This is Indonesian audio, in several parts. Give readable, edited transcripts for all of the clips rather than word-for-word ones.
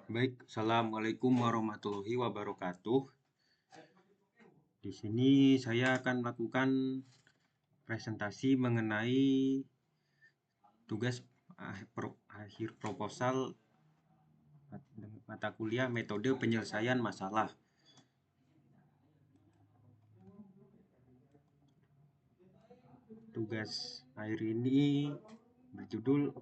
Baik, Assalamualaikum warahmatullahi wabarakatuh. Di sini saya akan melakukan presentasi mengenai tugas akhir proposal mata kuliah metode penyelesaian masalah. Tugas akhir ini berjudul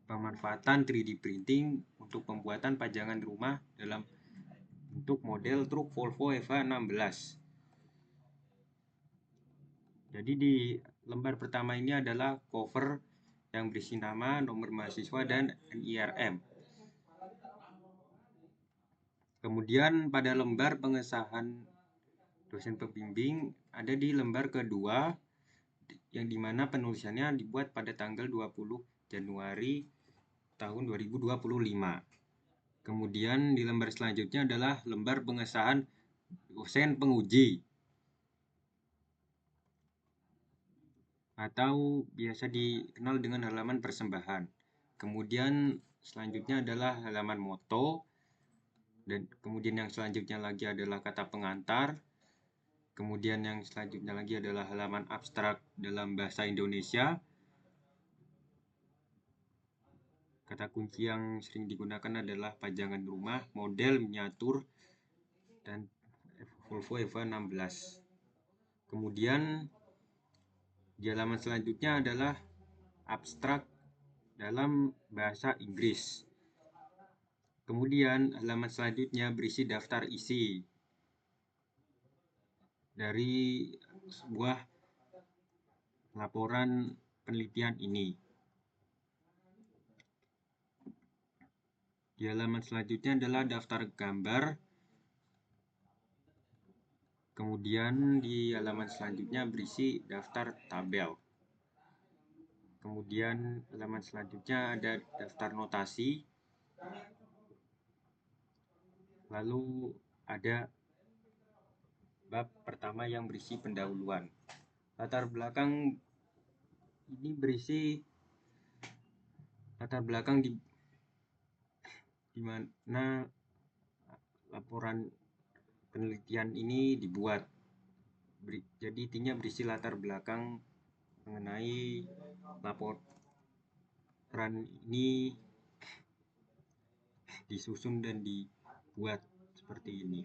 pemanfaatan 3D printing untuk pembuatan pajangan rumah dalam bentuk model truk Volvo EVA 16. Jadi di lembar pertama ini adalah cover yang berisi nama, nomor mahasiswa, dan NIRM. Kemudian pada lembar pengesahan dosen pembimbing ada di lembar kedua yang dimana penulisannya dibuat pada tanggal 20 Januari tahun 2025. Kemudian di lembar selanjutnya adalah lembar pengesahan dosen penguji atau biasa dikenal dengan halaman persembahan. Kemudian selanjutnya adalah halaman moto, dan kemudian yang selanjutnya lagi adalah kata pengantar. Kemudian yang selanjutnya lagi adalah halaman abstrak dalam bahasa Indonesia. Kata kunci yang sering digunakan adalah pajangan rumah, model, miniatur, dan Volvo EVA 16. Kemudian di halaman selanjutnya adalah abstrak dalam bahasa Inggris. Kemudian halaman selanjutnya berisi daftar isi dari sebuah laporan penelitian ini. Di halaman selanjutnya adalah daftar gambar. Kemudian di halaman selanjutnya berisi daftar tabel. Kemudian halaman selanjutnya ada daftar notasi. Lalu ada bab pertama yang berisi pendahuluan. Latar belakang ini berisi latar belakang di mana laporan penelitian ini dibuat. Jadi intinya berisi latar belakang mengenai laporan ini disusun dan dibuat seperti ini.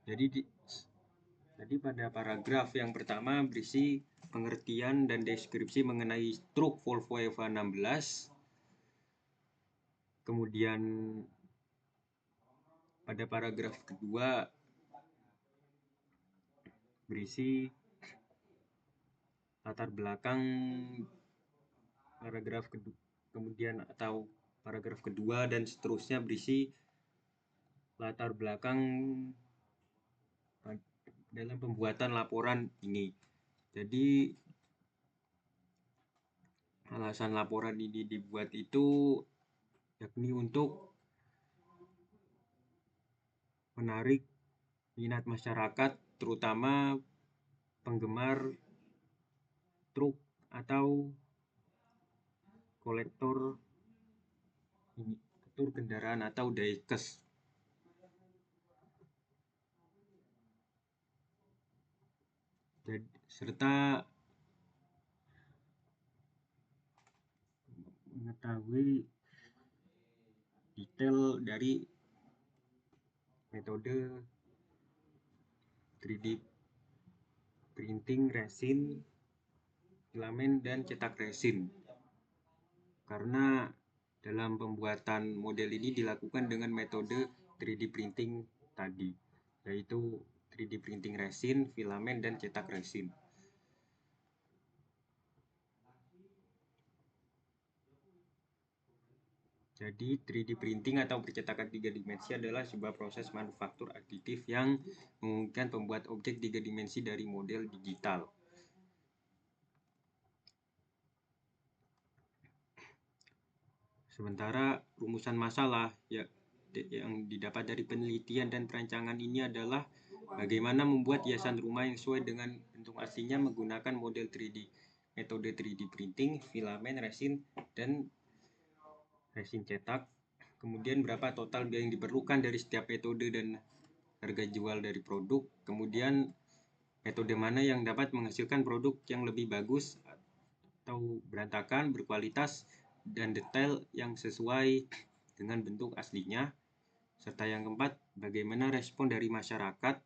Jadi pada paragraf yang pertama berisi pengertian dan deskripsi mengenai truk Volvo EVA 16. Kemudian pada paragraf kedua berisi latar belakang paragraf kedua, kemudian atau paragraf kedua dan seterusnya berisi latar belakang dalam pembuatan laporan ini. Jadi alasan laporan ini dibuat itu yakni untuk menarik minat masyarakat, terutama penggemar truk atau kolektor kendaraan atau diecast. Serta mengetahui detail dari metode 3D printing resin, filamen, dan cetak resin. Karena dalam pembuatan model ini dilakukan dengan metode 3D printing tadi, yaitu 3D printing resin, filamen, dan cetak resin. Jadi 3D printing atau percetakan 3 dimensi adalah sebuah proses manufaktur aditif yang memungkinkan pembuat objek 3 dimensi dari model digital. Sementara rumusan masalah yang didapat dari penelitian dan perancangan ini adalah bagaimana membuat hiasan rumah yang sesuai dengan bentuk aslinya menggunakan model 3D metode 3D printing, filamen, resin, dan resin cetak. Kemudian berapa total biaya yang diperlukan dari setiap metode dan harga jual dari produk. Kemudian metode mana yang dapat menghasilkan produk yang lebih bagus atau berantakan, berkualitas, dan detail yang sesuai dengan bentuk aslinya. Serta yang keempat, bagaimana respon dari masyarakat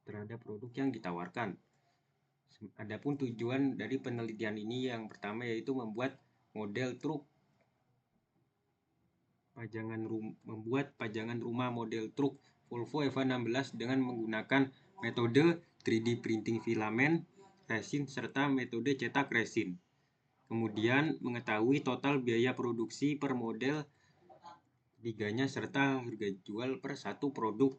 terhadap produk yang ditawarkan. Adapun tujuan dari penelitian ini yang pertama yaitu membuat model truk pajangan rumah model truk Volvo EVA16 dengan menggunakan metode 3D printing filamen, resin, serta metode cetak resin. Kemudian mengetahui total biaya produksi per model ketiganya serta harga jual per satu produk.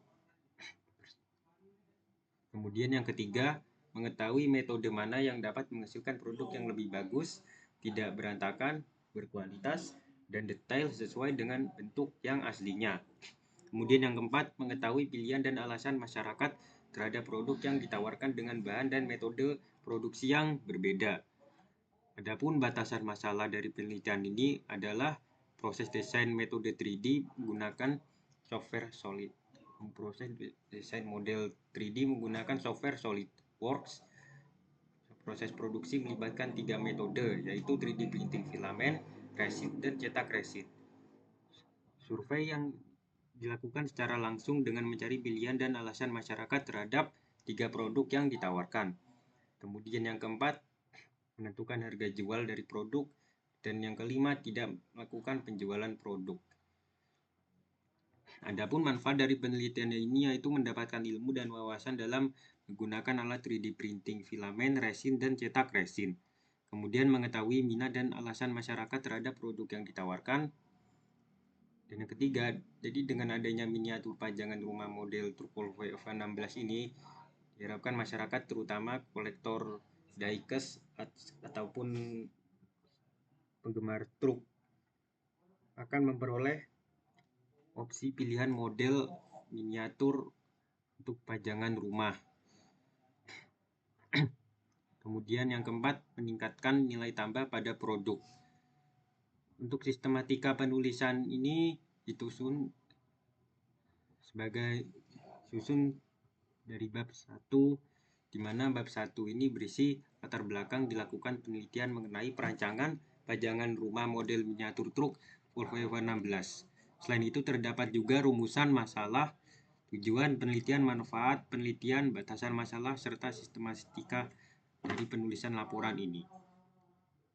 Kemudian yang ketiga, mengetahui metode mana yang dapat menghasilkan produk yang lebih bagus, tidak berantakan, berkualitas, dan detail sesuai dengan bentuk yang aslinya. Kemudian yang keempat, mengetahui pilihan dan alasan masyarakat terhadap produk yang ditawarkan dengan bahan dan metode produksi yang berbeda. Adapun batasan masalah dari penelitian ini adalah proses desain metode 3D menggunakan software solid. Proses desain model 3D menggunakan software SolidWorks. Proses produksi melibatkan 3 metode, yaitu 3D printing filamen, resin, dan cetak resin. Survei yang dilakukan secara langsung dengan mencari pilihan dan alasan masyarakat terhadap 3 produk yang ditawarkan. Kemudian yang keempat, menentukan harga jual dari produk. Dan yang kelima, tidak melakukan penjualan produk. Adapun manfaat dari penelitian ini yaitu mendapatkan ilmu dan wawasan dalam menggunakan alat 3D printing filamen, resin, dan cetak resin. Kemudian mengetahui minat dan alasan masyarakat terhadap produk yang ditawarkan. Dan yang ketiga, jadi dengan adanya miniatur pajangan rumah model truk Volvo EVA16 ini, diharapkan masyarakat terutama kolektor diecast ataupun penggemar truk akan memperoleh opsi pilihan model miniatur untuk pajangan rumah. Kemudian yang keempat, meningkatkan nilai tambah pada produk. Untuk sistematika penulisan ini disusun sebagai susun dari bab 1, di mana bab 1 ini berisi latar belakang dilakukan penelitian mengenai perancangan pajangan rumah model miniatur truk Volvo EVA16. Selain itu terdapat juga rumusan masalah, tujuan penelitian, manfaat penelitian, batasan masalah, serta sistematika dari penulisan laporan ini.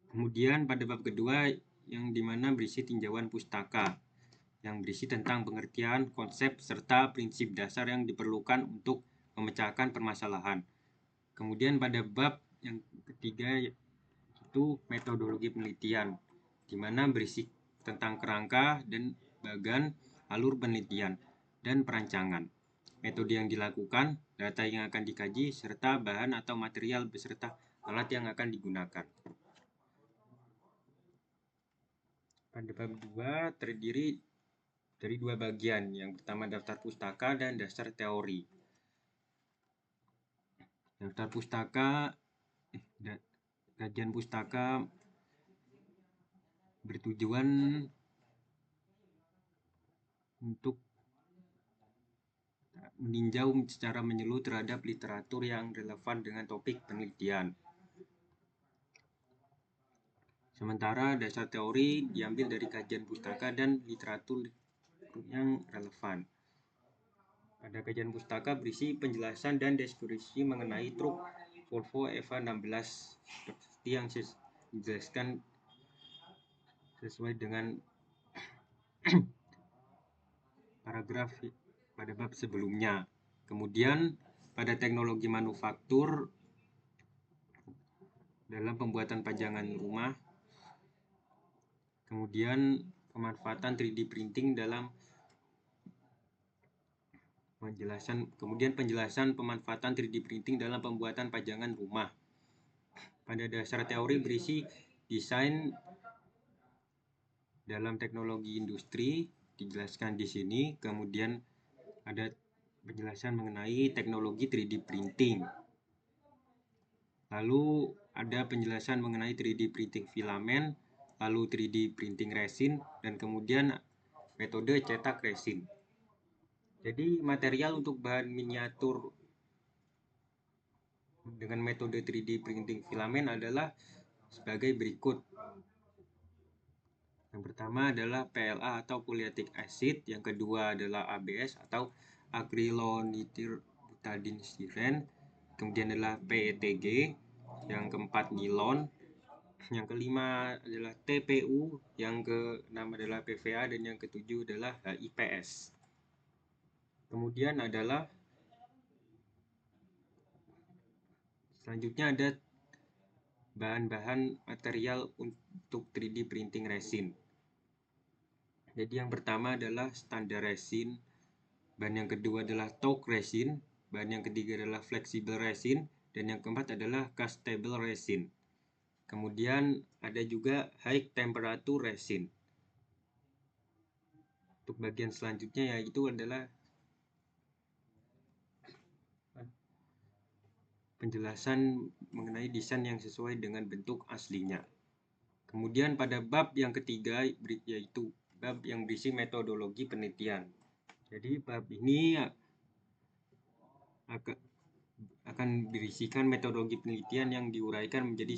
Kemudian pada bab kedua yang dimana berisi tinjauan pustaka yang berisi tentang pengertian, konsep, serta prinsip dasar yang diperlukan untuk memecahkan permasalahan. Kemudian pada bab yang ketiga itu metodologi penelitian, di mana berisi tentang kerangka dan bagan alur penelitian dan perancangan, metode yang dilakukan, data yang akan dikaji, serta bahan atau material beserta alat yang akan digunakan. Pada bab 2 terdiri dari 2 bagian. Yang pertama daftar pustaka dan dasar teori. Daftar pustaka, kajian pustaka bertujuan untuk meninjau secara menyeluruh terhadap literatur yang relevan dengan topik penelitian. Sementara dasar teori diambil dari kajian pustaka dan literatur yang relevan. Pada kajian pustaka berisi penjelasan dan deskripsi mengenai truk Volvo EVA16 seperti yang dijelaskan sesuai dengan paragraf pada bab sebelumnya. Kemudian pada teknologi manufaktur dalam pembuatan pajangan rumah. Kemudian pemanfaatan 3D printing dalam penjelasan pemanfaatan 3D printing dalam pembuatan pajangan rumah. Pada dasar teori berisi desain dalam teknologi industri dijelaskan di sini. Kemudian ada penjelasan mengenai teknologi 3D printing. Lalu ada penjelasan mengenai 3D printing filamen, lalu 3D printing resin, dan kemudian metode cetak resin. Jadi material untuk bahan miniatur dengan metode 3D printing filamen adalah sebagai berikut. Yang pertama adalah PLA atau polyacrylic acid, yang kedua adalah ABS atau acrylonitrile styrene, kemudian adalah PETG, yang keempat nilon, yang kelima adalah TPU, yang keenam adalah PVA, dan yang ketujuh adalah HIPS. Kemudian adalah selanjutnya ada bahan-bahan material untuk 3D printing resin. Jadi yang pertama adalah standar resin, bahan yang kedua adalah torque resin, bahan yang ketiga adalah flexible resin, dan yang keempat adalah castable resin. Kemudian ada juga high temperature resin. Untuk bagian selanjutnya yaitu adalah penjelasan mengenai desain yang sesuai dengan bentuk aslinya. Kemudian pada bab yang ketiga yaitu bab yang berisi metodologi penelitian. Jadi bab ini akan berisikan metodologi penelitian yang diuraikan menjadi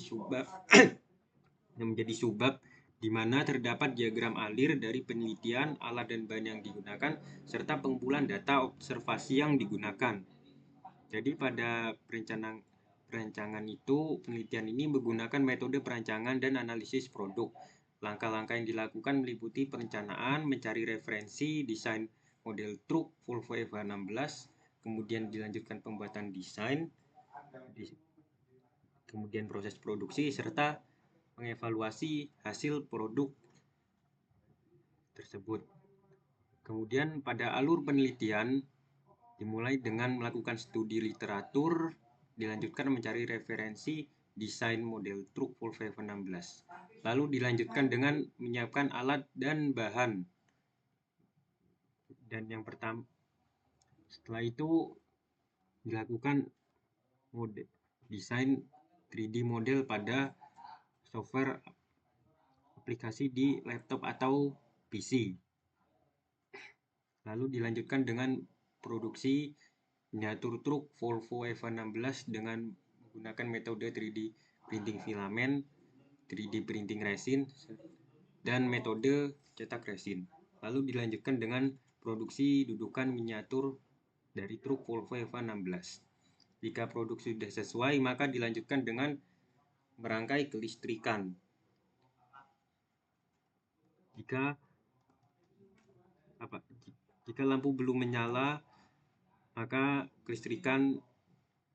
subbab di mana terdapat diagram alir dari penelitian, alat dan bahan yang digunakan, serta pengumpulan data observasi yang digunakan. Jadi pada perancangan itu, penelitian ini menggunakan metode perancangan dan analisis produk. Langkah-langkah yang dilakukan meliputi perencanaan, mencari referensi, desain model truk Volvo FH16, kemudian dilanjutkan pembuatan desain, kemudian proses produksi, serta mengevaluasi hasil produk tersebut. Kemudian pada alur penelitian dimulai dengan melakukan studi literatur, dilanjutkan mencari referensi desain model truk Volvo F16. Lalu dilanjutkan dengan menyiapkan alat dan bahan. Dan yang pertama, setelah itu dilakukan desain 3D model pada software aplikasi di laptop atau PC. Lalu dilanjutkan dengan produksi miniatur truk Volvo F16 dengan menggunakan metode 3D printing filamen, 3D printing resin, dan metode cetak resin. Lalu dilanjutkan dengan produksi dudukan miniatur dari truk Volvo F16. Jika produksi sudah sesuai, maka dilanjutkan dengan merangkai kelistrikan. Jika lampu belum menyala, maka kelistrikan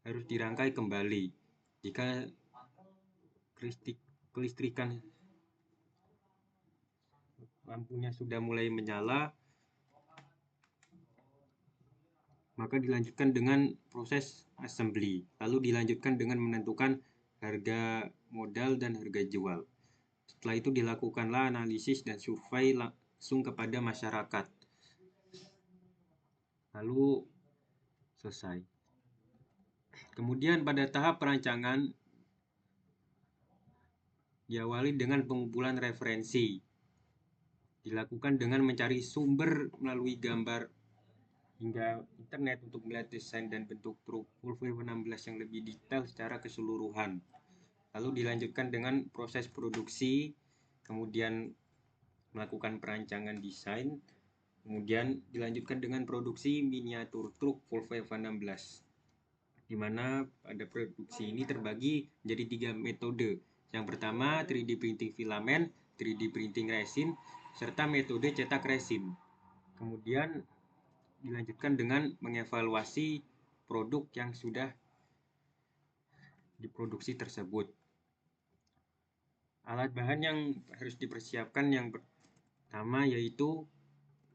harus dirangkai kembali. Jika kelistrikan lampunya sudah mulai menyala, maka dilanjutkan dengan proses assembly. Lalu dilanjutkan dengan menentukan harga modal dan harga jual. Setelah itu dilakukanlah analisis dan survei langsung kepada masyarakat. Lalu selesai. Kemudian pada tahap perancangan diawali dengan pengumpulan referensi. Dilakukan dengan mencari sumber melalui gambar hingga internet untuk melihat desain dan bentuk truk Volvo F16 yang lebih detail secara keseluruhan. Lalu dilanjutkan dengan proses produksi, kemudian melakukan perancangan desain, kemudian dilanjutkan dengan produksi miniatur truk Volvo F16. Di mana pada produksi ini terbagi menjadi 3 metode. Yang pertama 3D printing filamen, 3D printing resin, serta metode cetak resin. Kemudian dilanjutkan dengan mengevaluasi produk yang sudah diproduksi tersebut. Alat bahan yang harus dipersiapkan yang pertama yaitu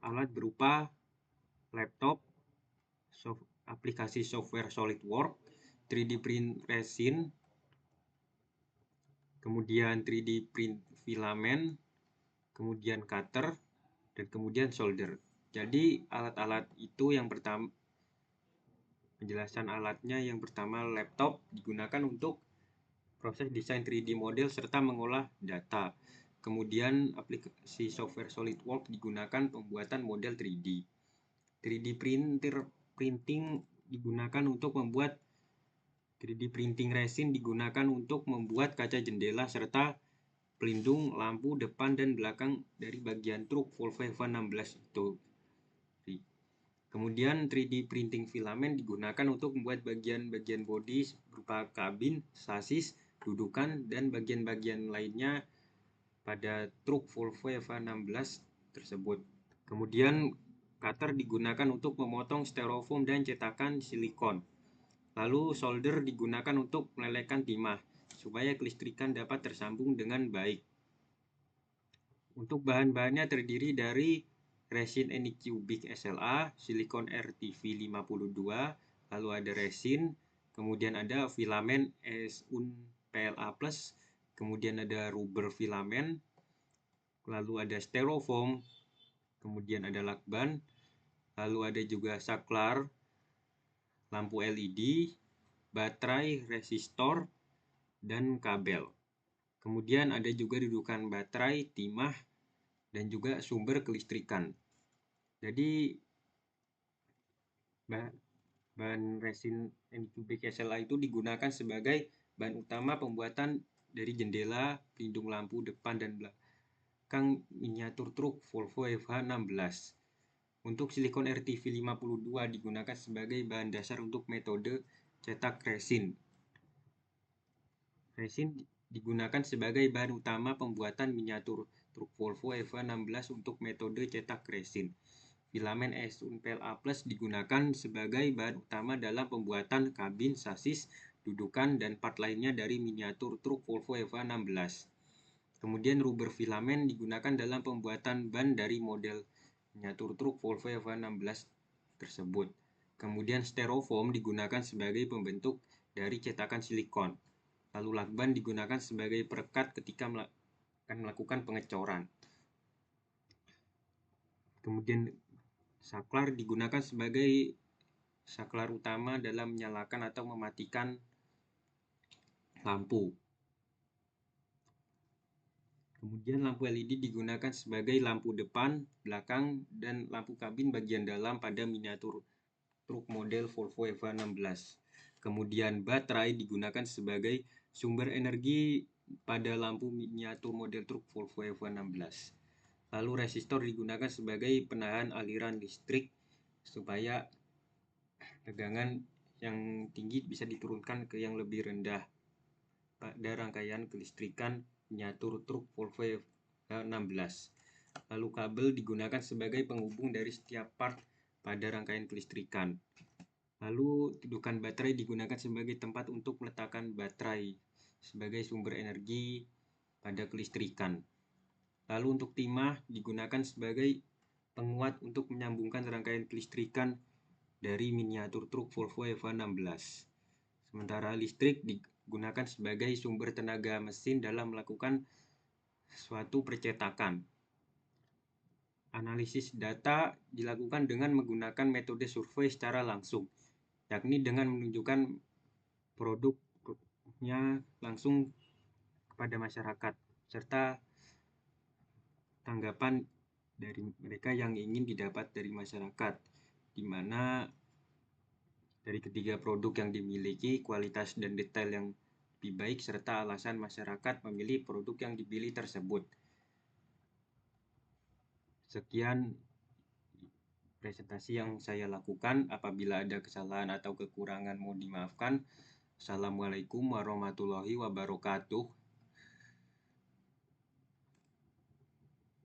alat berupa laptop, aplikasi software SolidWorks, 3D print resin, kemudian 3D print filamen, kemudian cutter, dan kemudian solder. Jadi alat-alat itu yang pertama, penjelasan alatnya yang pertama laptop digunakan untuk proses desain 3D model serta mengolah data. Kemudian aplikasi software SolidWorks digunakan pembuatan model 3D. 3D printing digunakan untuk membuat 3D printing resin digunakan untuk membuat kaca jendela serta pelindung lampu depan dan belakang dari bagian truk Volvo EV16 itu. Kemudian 3D printing filament digunakan untuk membuat bagian-bagian bodi berupa kabin, sasis, dudukan, dan bagian-bagian lainnya pada truk Volvo EV16 tersebut. Kemudian cutter digunakan untuk memotong styrofoam dan cetakan silikon. Lalu solder digunakan untuk melelehkan timah supaya kelistrikan dapat tersambung dengan baik. Untuk bahan-bahannya terdiri dari resin Anycubic SLA, silikon RTV 52, lalu ada resin, kemudian ada filamen S-Un PLA+, kemudian ada rubber filamen, lalu ada styrofoam, kemudian ada lakban, lalu ada juga saklar, lampu LED, baterai, resistor, dan kabel. Kemudian ada juga dudukan baterai, timah, dan juga sumber kelistrikan. Jadi bahan resin Anycubic SLA itu digunakan sebagai bahan utama pembuatan dari jendela, pelindung lampu depan dan belakang miniatur truk Volvo EV16. Untuk silikon RTV 52 digunakan sebagai bahan dasar untuk metode cetak resin. Resin digunakan sebagai bahan utama pembuatan miniatur truk Volvo EV16 untuk metode cetak resin. Filamen S-Un PLA+ digunakan sebagai bahan utama dalam pembuatan kabin, sasis, dudukan, dan part lainnya dari miniatur truk Volvo EV16. Kemudian rubber filamen digunakan dalam pembuatan ban dari model miniatur truk Volvo EV16 tersebut. Kemudian styrofoam digunakan sebagai pembentuk dari cetakan silikon. Lalu lakban digunakan sebagai perekat ketika akan melakukan pengecoran. Kemudian saklar digunakan sebagai saklar utama dalam menyalakan atau mematikan lampu. Kemudian lampu LED digunakan sebagai lampu depan, belakang, dan lampu kabin bagian dalam pada miniatur truk model Volvo EV16. Kemudian baterai digunakan sebagai sumber energi pada lampu miniatur model truk Volvo EV16. Lalu resistor digunakan sebagai penahan aliran listrik supaya tegangan yang tinggi bisa diturunkan ke yang lebih rendah pada rangkaian kelistrikan miniatur truk Volvo EV16. Lalu kabel digunakan sebagai penghubung dari setiap part pada rangkaian kelistrikan. Lalu dudukan baterai digunakan sebagai tempat untuk meletakkan baterai sebagai sumber energi pada kelistrikan. Lalu untuk timah digunakan sebagai penguat untuk menyambungkan rangkaian kelistrikan dari miniatur truk Volvo EV16. Sementara listrik digunakan sebagai sumber tenaga mesin dalam melakukan suatu percetakan. Analisis data dilakukan dengan menggunakan metode survei secara langsung, yakni dengan menunjukkan produknya langsung kepada masyarakat, serta tanggapan dari mereka yang ingin didapat dari masyarakat, di mana dari ketiga produk yang dimiliki, kualitas dan detail yang lebih baik, serta alasan masyarakat memilih produk yang dipilih tersebut. Sekian presentasi yang saya lakukan. Apabila ada kesalahan atau kekurangan mohon dimaafkan. Assalamualaikum warahmatullahi wabarakatuh.